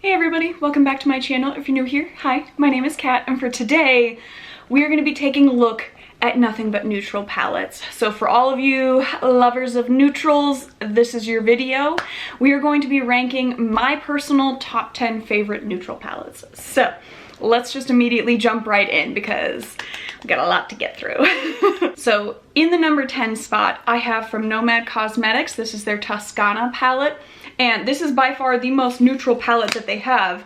Hey everybody, welcome back to my channel. If you're new here, hi, my name is Kat, and for today, we are going to be taking a look at nothing but neutral palettes. So for all of you lovers of neutrals, this is your video. We are going to be ranking my personal top 10 favorite neutral palettes. So let's just immediately jump right in because we got a lot to get through. So in the number 10 spot, I have from Nomad Cosmetics. This is their Tucson palette. And this is by far the most neutral palette that they have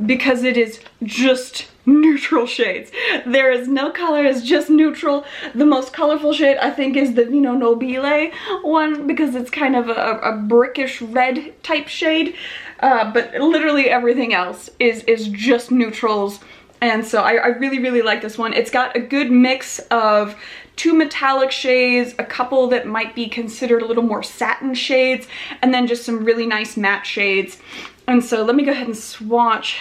because it is just neutral shades. There is no color, it's just neutral. The most colorful shade I think is the Nobile one because it's kind of a brickish red type shade. But literally everything else is just neutrals. And so I really like this one. It's got a good mix of two metallic shades, a couple that might be considered a little more satin shades, and then just some really nice matte shades. And so let me go ahead and swatch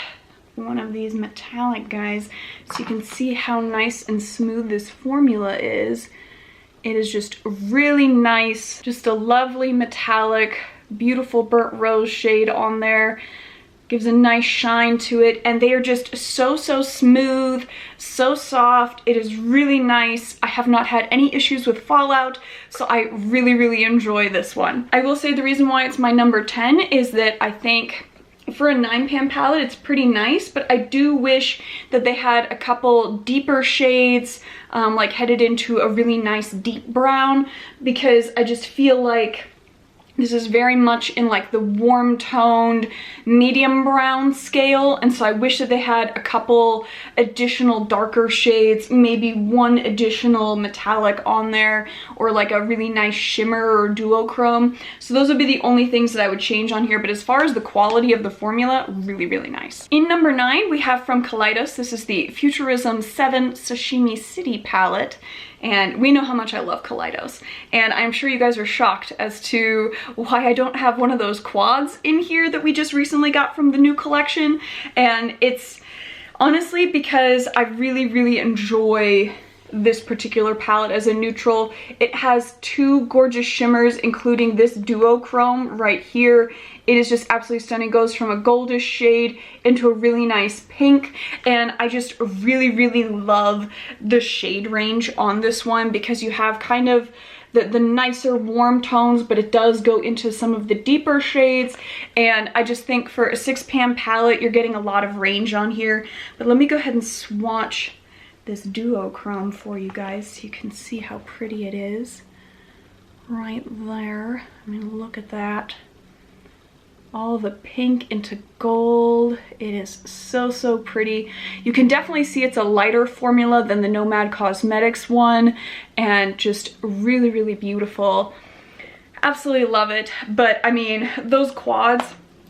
one of these metallic guys so you can see how nice and smooth this formula is. It is just really nice, just a lovely metallic, beautiful burnt rose shade on there. Gives a nice shine to it, and they are just so smooth, so soft. It is really nice. I have not had any issues with fallout, so I really enjoy this one. I will say the reason why it's my number 10 is that I think for a 9pan palette it's pretty nice, but I do wish that they had a couple deeper shades, like headed into a really nice deep brown, because I just feel like this is very much in like the warm toned medium brown scale, and so I wish that they had a couple additional darker shades, maybe one additional metallic on there, or like a really nice shimmer or duochrome. So those would be the only things that I would change on here, but as far as the quality of the formula, really nice. In number 9, we have from Kaleidos. This is the Futurism 7 Sashimi City palette. And we know how much I love Kaleidos, and I'm sure you guys are shocked as to why I don't have one of those quads in here that we just recently got from the new collection. And it's honestly because I really enjoy this particular palette as a neutral. It has two gorgeous shimmers, including this duochrome right here. It is just absolutely stunning. It goes from a goldish shade into a really nice pink, and I just really love the shade range on this one because you have kind of the nicer warm tones, but it does go into some of the deeper shades, and I just think for a 6pan palette you're getting a lot of range on here. But let me go ahead and swatch this duochrome for you guys so you can see how pretty it is right there. I mean, look at that. All the pink into gold. It is so pretty. You can definitely see it's a lighter formula than the Nomad Cosmetics one, and just really beautiful. Absolutely love it. But I mean, those quads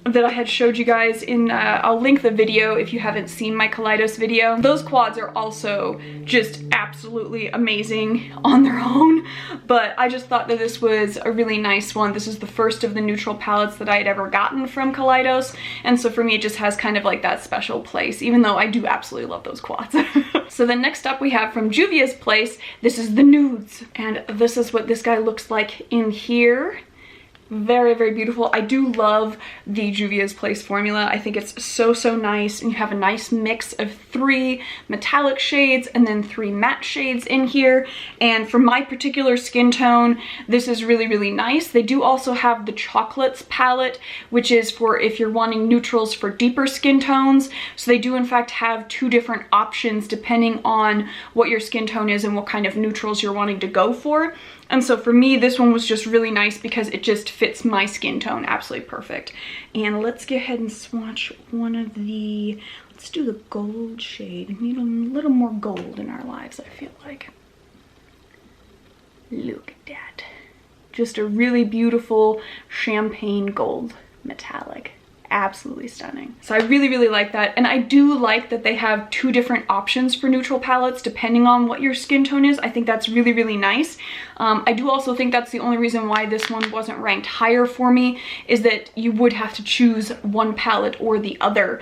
that I had showed you guys in, I'll link the video if you haven't seen my Kaleidos video. Those quads are also just absolutely amazing on their own, but I just thought that this was a really nice one. This is the first of the neutral palettes that I had ever gotten from Kaleidos, and so for me it just has kind of like that special place, even though I do absolutely love those quads. So then next up we have from Juvia's Place. This is the Nudes, and this is what this guy looks like in here. Very beautiful. I do love the Juvia's Place formula. I think it's so nice, and you have a nice mix of 3 metallic shades and then 3 matte shades in here. And for my particular skin tone, this is really nice. They do also have the Chocolates palette, which is for if you're wanting neutrals for deeper skin tones. So they do in fact have 2 different options depending on what your skin tone is and what kind of neutrals you're wanting to go for. And so for me, this one was just really nice because it just fits my skin tone absolutely perfect. And let's go ahead and swatch one of the, let's do the gold shade. We need a little more gold in our lives, I feel like. Look at that. Just a really beautiful champagne gold metallic. Absolutely stunning. So I really like that, and I do like that they have 2 different options for neutral palettes depending on what your skin tone is. I think that's really nice. I do also think that's the only reason why this one wasn't ranked higher for me, is that you would have to choose one palette or the other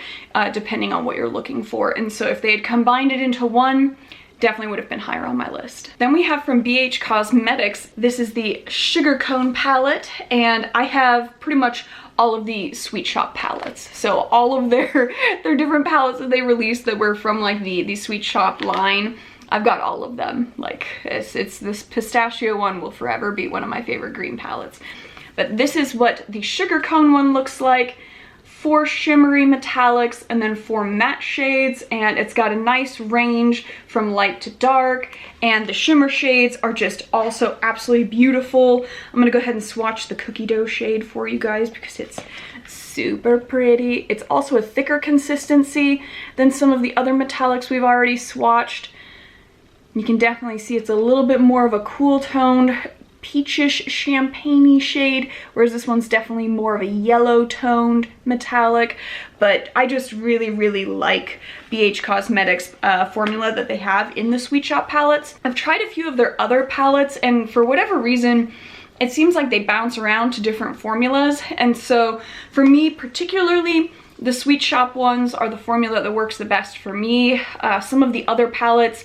depending on what you're looking for. And so if they had combined it into one, definitely would have been higher on my list. Then we have from BH Cosmetics, this is the Sugar Cone palette, and I have pretty much all of the Sweet Shop palettes. So all of their different palettes that they released that were from like the Sweet Shop line, I've got all of them. Like it's this pistachio one will forever be one of my favorite green palettes. But this is what the Sugar Cone one looks like. 4 shimmery metallics and then 4 matte shades, and it's got a nice range from light to dark, and the shimmer shades are just also absolutely beautiful. I'm gonna go ahead and swatch the cookie dough shade for you guys because it's super pretty. It's also a thicker consistency than some of the other metallics we've already swatched. You can definitely see it's a little bit more of a cool toned peachish champagne-y shade, whereas this one's definitely more of a yellow toned metallic. But I just really like BH Cosmetics formula that they have in the Sweet Shop palettes. I've tried a few of their other palettes, and for whatever reason it seems like they bounce around to different formulas, and so for me particularly, the Sweet Shop ones are the formula that works the best for me. Some of the other palettes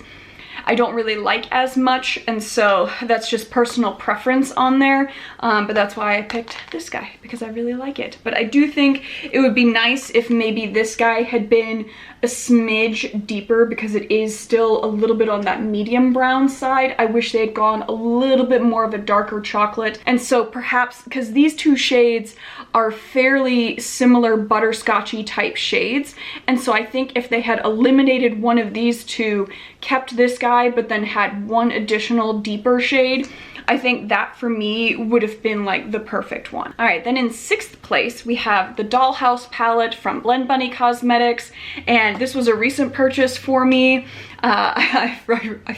I don't really like as much, and so that's just personal preference on there, but that's why I picked this guy, because I really like it. But I do think it would be nice if maybe this guy had been a smidge deeper, because it is still a little bit on that medium brown side. I wish they had gone a little bit more of a darker chocolate, and so perhaps, because these two shades are fairly similar butterscotchy type shades, and so I think if they had eliminated one of these two, kept this guy, but then had one additional deeper shade, I think that for me would have been like the perfect one. All right, then in 6th place, we have the Dollhouse palette from Blend Bunny Cosmetics, and this was a recent purchase for me. I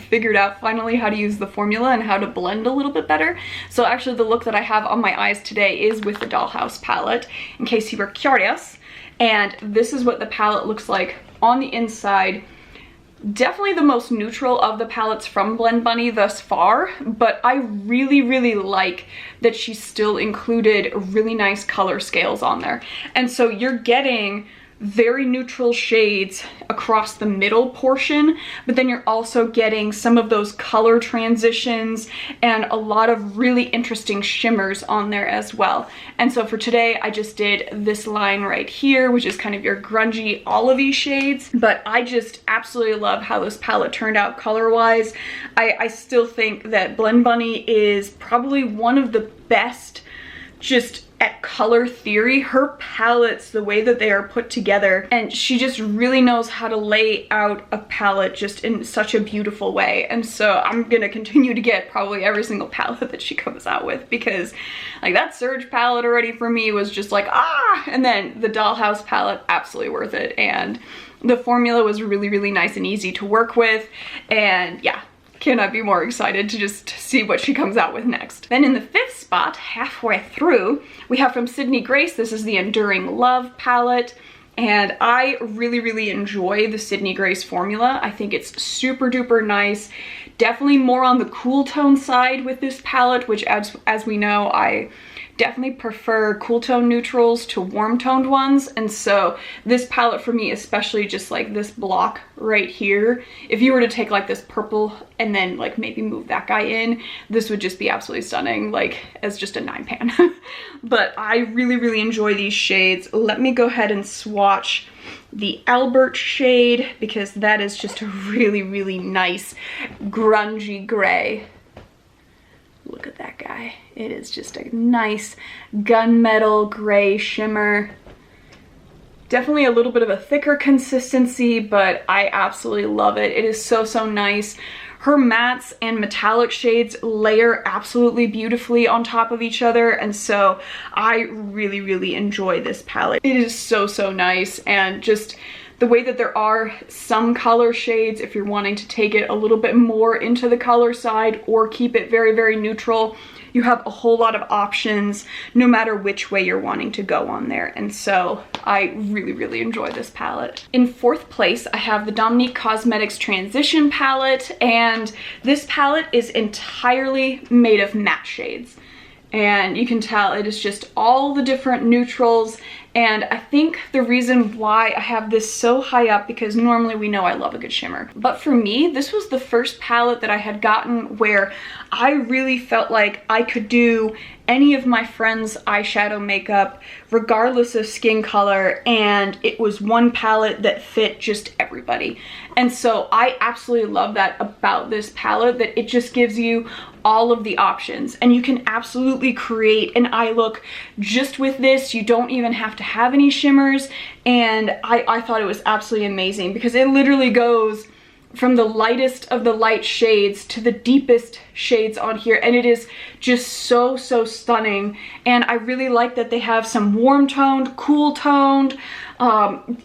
figured out finally how to use the formula and how to blend a little bit better. So actually the look that I have on my eyes today is with the Dollhouse palette, in case you were curious. And this is what the palette looks like on the inside. Definitely the most neutral of the palettes from Blend Bunny thus far, but I really like that she still included really nice color scales on there. And so you're getting very neutral shades across the middle portion, but then you're also getting some of those color transitions and a lot of really interesting shimmers on there as well. And so for today, I just did this line right here, which is kind of your grungy olivey shades, but I just absolutely love how this palette turned out color-wise. I still think that Blend Bunny is probably one of the best just at color theory. Her palettes, the way that they are put together, and she just really knows how to lay out a palette just in such a beautiful way. And so I'm gonna continue to get probably every single palette that she comes out with, because like that Surge palette already for me was just like, ah, and then the Dollhouse palette, absolutely worth it. And the formula was really nice and easy to work with, and yeah, cannot be more excited to just see what she comes out with next. Then in the 5th spot, halfway through, we have from Sydney Grace, this is the Enduring Love palette, and I really enjoy the Sydney Grace formula. I think it's super duper nice. Definitely more on the cool tone side with this palette, which as we know, I definitely prefer cool tone neutrals to warm toned ones, and so this palette for me, especially just like this block right here, if you were to take like this purple and then like maybe move that guy in, this would just be absolutely stunning, like as just a 9-pan. But I really enjoy these shades. Let me go ahead and swatch the Albert shade, because that is just a really nice grungy gray. Look at that guy. It is just a nice gunmetal gray shimmer. Definitely a little bit of a thicker consistency, but I absolutely love it. It is so nice. Her mattes and metallic shades layer absolutely beautifully on top of each other, and so I really enjoy this palette. It is so nice, and just the way that there are some color shades, if you're wanting to take it a little bit more into the color side or keep it very neutral, you have a whole lot of options no matter which way you're wanting to go on there. And so I really enjoy this palette. In 4th place, I have the Dominique Cosmetics Transition palette, and this palette is entirely made of matte shades. And you can tell it is just all the different neutrals And I think the reason why I have this so high up, because normally we know I love a good shimmer, but for me, this was the first palette that I had gotten where I really felt like I could do any of my friends' eyeshadow makeup regardless of skin color, and it was one palette that fit just everybody. And so I absolutely love that about this palette, that it just gives you all of the options, and you can absolutely create an eye look just with this. You don't even have to have any shimmers, and I thought it was absolutely amazing because it literally goes from the lightest of the light shades to the deepest shades on here, and it is just so stunning. And I really like that they have some warm toned, cool toned,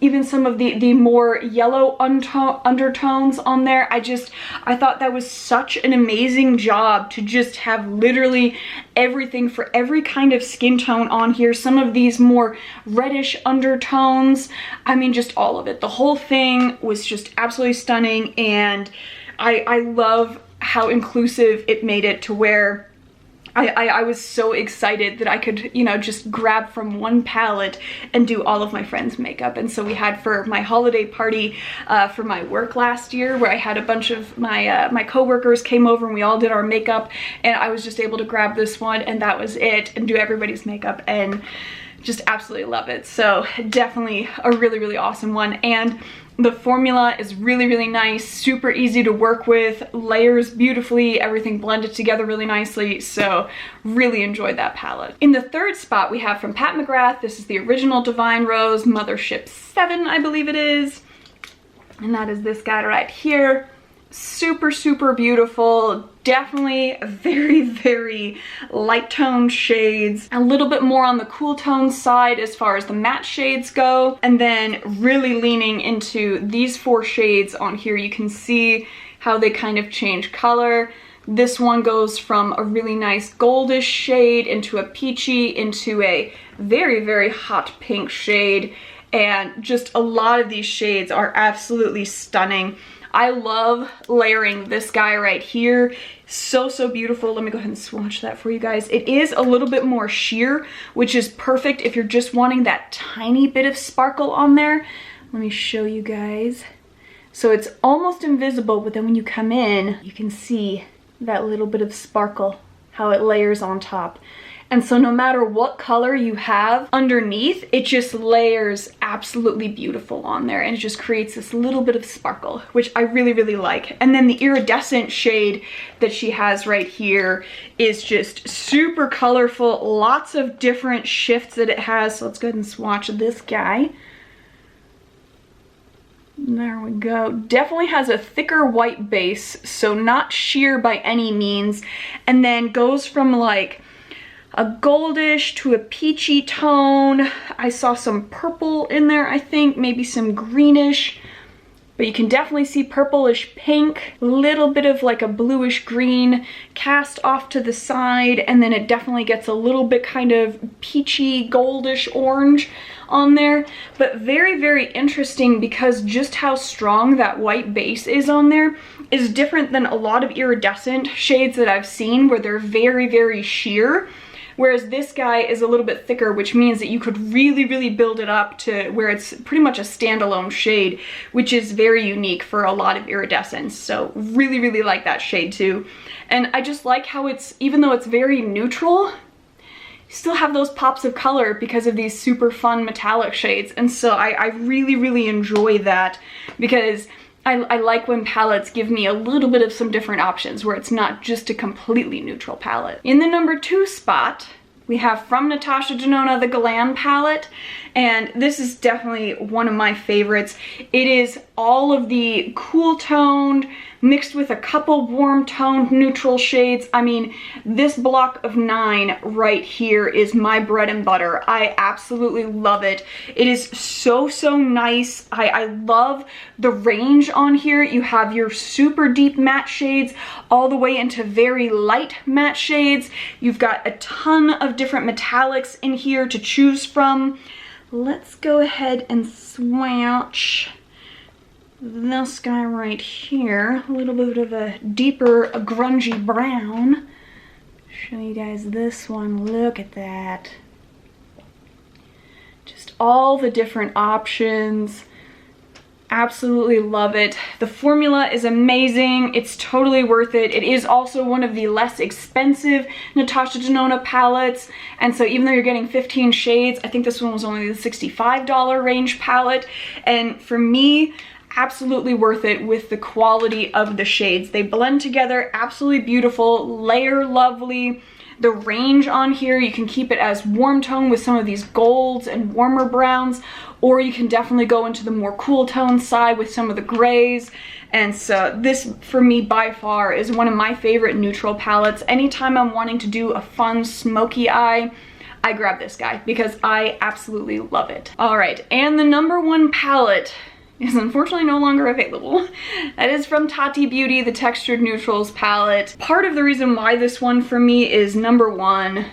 even some of the more yellow undertones on there. I thought that was such an amazing job to just have literally everything for every kind of skin tone on here. Some of these more reddish undertones, I mean, just all of it. The whole thing was just absolutely stunning, and I love how inclusive it made it to where I was so excited that I could, you know, just grab from one palette and do all of my friends' makeup. And so we had for my holiday party for my work last year, where I had a bunch of my coworkers came over and we all did our makeup, and I was just able to grab this one and that was it, and do everybody's makeup, and just absolutely love it. So definitely a really awesome one. And the formula is really nice, super easy to work with, layers beautifully, everything blended together really nicely, so really enjoyed that palette. In the third spot, we have from Pat McGrath. This is the original Divine Rose Mothership 7, I believe it is, and that is this guy right here. Super beautiful. Definitely very light toned shades, a little bit more on the cool tone side as far as the matte shades go, and then really leaning into these 4 shades on here. You can see how they kind of change color. This one goes from a really nice goldish shade into a peachy, into a very hot pink shade, and just a lot of these shades are absolutely stunning. I love layering this guy right here. So beautiful. Let me go ahead and swatch that for you guys. It is a little bit more sheer, which is perfect if you're just wanting that tiny bit of sparkle on there. Let me show you guys. So it's almost invisible, but then when you come in, you can see that little bit of sparkle, how it layers on top. And so no matter what color you have underneath, it just layers absolutely beautiful on there, and it just creates this little bit of sparkle, which I really like. And then the iridescent shade that she has right here is just super colorful, lots of different shifts that it has. So let's go ahead and swatch this guy. There we go. Definitely has a thicker white base, so not sheer by any means, and then goes from like a goldish to a peachy tone. I saw some purple in there, I think, maybe some greenish, but you can definitely see purplish pink, a little bit of like a bluish green cast off to the side, and then it definitely gets a little bit kind of peachy goldish orange on there. But very interesting, because just how strong that white base is on there is different than a lot of iridescent shades that I've seen where they're very sheer. Whereas this guy is a little bit thicker, which means that you could really build it up to where it's pretty much a standalone shade, which is very unique for a lot of iridescents. So really like that shade too. And I just like how it's, even though it's very neutral, you still have those pops of color because of these super fun metallic shades. And so I really enjoy that, because I like when palettes give me a little bit of some different options where it's not just a completely neutral palette. In the number 2 spot, we have from Natasha Denona the Glam palette, and this is definitely one of my favorites. It is all of the cool toned mixed with a couple warm toned neutral shades. I mean, this block of 9 right here is my bread and butter. I absolutely love it. It is so nice. I love the range on here. You have your super deep matte shades all the way into very light matte shades. You've got a ton of different metallics in here to choose from. Let's go ahead and swatch this guy right here. A little bit of a deeper, a grungy brown. Show you guys this one. Look at that. Just all the different options. Absolutely love it. The formula is amazing. It's totally worth it. It is also one of the less expensive Natasha Denona palettes. And so even though you're getting 15 shades, I think this one was only the $65 range palette. And for me, absolutely worth it with the quality of the shades. They blend together, absolutely beautiful, layer lovely. The range on here, you can keep it as warm tone with some of these golds and warmer browns, or you can definitely go into the more cool tone side with some of the grays. And so this, for me, by far, is one of my favorite neutral palettes. Anytime I'm wanting to do a fun smoky eye, I grab this guy because I absolutely love it. All right, and the number one palette is unfortunately no longer available. That is from Tati Beauty, the Textured Neutrals palette. Part of the reason why this one for me is number one,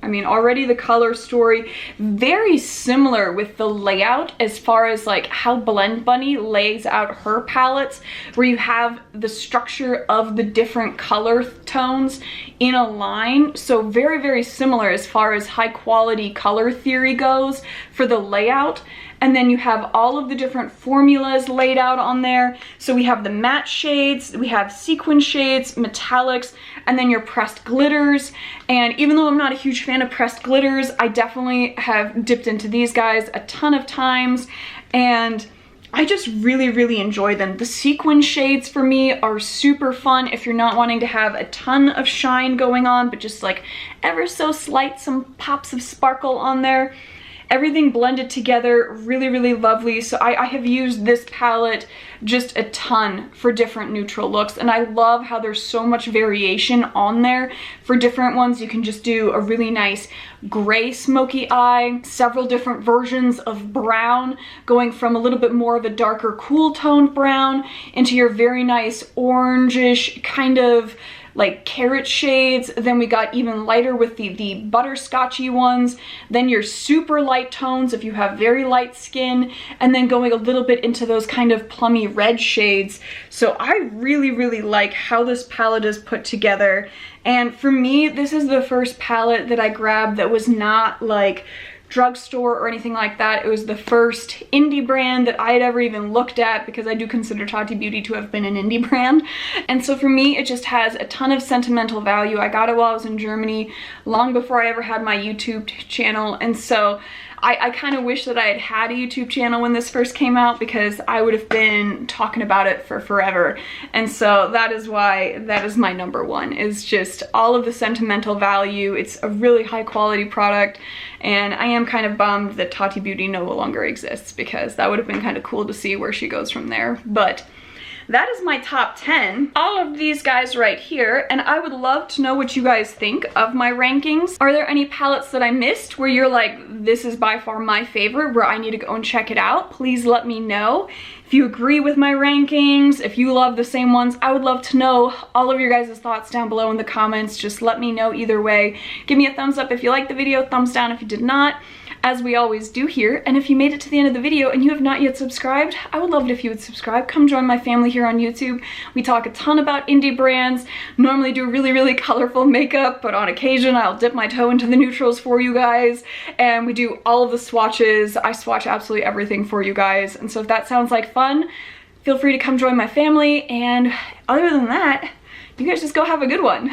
I mean, already the color story, very similar with the layout as far as like how Blend Bunny lays out her palettes, where you have the structure of the different color tones in a line. So very, very similar as far as high quality color theory goes for the layout. And then you have all of the different formulas laid out on there. So we have the matte shades, we have sequin shades, metallics, and then your pressed glitters. And even though I'm not a huge fan of pressed glitters, I definitely have dipped into these guys a ton of times. And I just really, really enjoy them. The sequin shades for me are super fun if you're not wanting to have a ton of shine going on, but just like ever so slight, some pops of sparkle on there. Everything blended together, really, really lovely. So I have used this palette just a ton for different neutral looks, and I love how there's so much variation on there. For different ones, you can just do a really nice gray smoky eye, several different versions of brown, going from a little bit more of a darker cool toned brown into your very nice orangish kind of like carrot shades. Then we got even lighter with the butterscotchy ones, then your super light tones if you have very light skin, and then going a little bit into those kind of plummy red shades. So I really, really like how this palette is put together. And for me, this is the first palette that I grabbed that was not like drugstore or anything like that. It was the first indie brand that I had ever even looked at, because I do consider Tati Beauty to have been an indie brand. And so for me, it just has a ton of sentimental value. I got it while I was in Germany, long before I ever had my YouTube channel. And so I kind of wish that I had had a YouTube channel when this first came out, because I would have been talking about it for forever. And so that is why that is my number one, is just all of the sentimental value. It's a really high quality product, and I am kind of bummed that Tati Beauty no longer exists, because that would have been kind of cool to see where she goes from there. But that is my top 10. All of these guys right here, and I would love to know what you guys think of my rankings. Are there any palettes that I missed where you're like, this is by far my favorite, where I need to go and check it out? Please let me know. If you agree with my rankings, if you love the same ones, I would love to know all of your guys' thoughts down below in the comments. Just let me know either way. Give me a thumbs up if you liked the video, thumbs down if you did not, as we always do here. And if you made it to the end of the video and you have not yet subscribed, I would love it if you would subscribe. Come join my family here on YouTube. We talk a ton about indie brands, normally do really, really colorful makeup, but on occasion I'll dip my toe into the neutrals for you guys, and we do all of the swatches. I swatch absolutely everything for you guys. And so if that sounds like fun, feel free to come join my family. And other than that, you guys just go have a good one.